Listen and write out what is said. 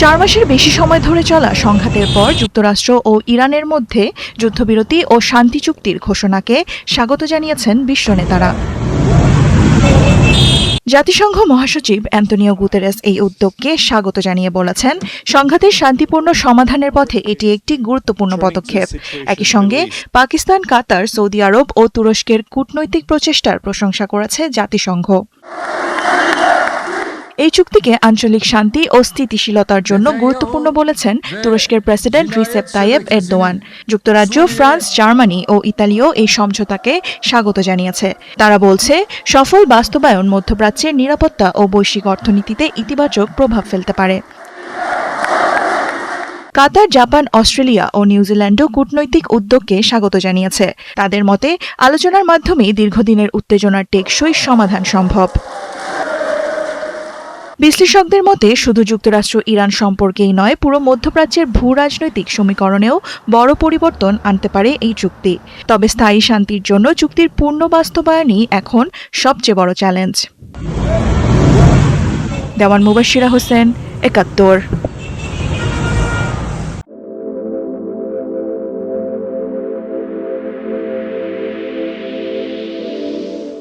4 মাসের বেশি সময় ধরে চলা সংঘাতের পর যুক্তরাষ্ট্র ও ইরানের মধ্যে যুদ্ধবিরতি ও শান্তি চুক্তির ঘোষণাকে স্বাগত জানিয়েছেন বিশ্ব নেতারা। জাতিসংঘ মহাসচিব অ্যান্তোনিও গুতেরেস এই উদ্যোগকে স্বাগত জানিয়ে বলেছেন, সংঘাতের শান্তিপূর্ণ সমাধানের পথে এটি একটি গুরুত্বপূর্ণ পদক্ষেপ। একই সঙ্গে পাকিস্তান, কাতার, সৌদি আরব ও তুরস্কের কূটনৈতিক প্রচেষ্টার প্রশংসা করেছে জাতিসংঘ। এই চুক্তিকে আঞ্চলিক শান্তি ও স্থিতিশীলতার জন্য গুরুত্বপূর্ণ বলেছেন তুরস্কের প্রেসিডেন্ট রিসেপ তাইয়েপ এরদোয়ান। যুক্তরাজ্য, ফ্রান্স, জার্মানি ও ইতালিও এই সমঝোতাকে স্বাগত জানিয়েছে। তারা বলছে, সফল বাস্তবায়ন মধ্যপ্রাচ্যের নিরাপত্তা ও বৈশ্বিক অর্থনীতিতে ইতিবাচক প্রভাব ফেলতে পারে। কাতার, জাপান, অস্ট্রেলিয়া ও নিউজিল্যান্ডও কূটনৈতিক উদ্যোগকে স্বাগত জানিয়েছে। তাদের মতে, আলোচনার মাধ্যমেই দীর্ঘদিনের উত্তেজনার টেকসই সমাধান সম্ভব। বিশ্লেষকদের মতে, শুধু যুক্তরাষ্ট্র ইরান সম্পর্কেই নয়, পুরো মধ্যপ্রাচ্যের ভূ রাজনৈতিক সমীকরণেও বড় পরিবর্তন আনতে পারে এই চুক্তি। তবে স্থায়ী শান্তির জন্য চুক্তির পূর্ণ বাস্তবায়নই এখন সবচেয়ে বড় চ্যালেঞ্জ। দেওয়ান মুবাশশিরা হোসেন, ৭১।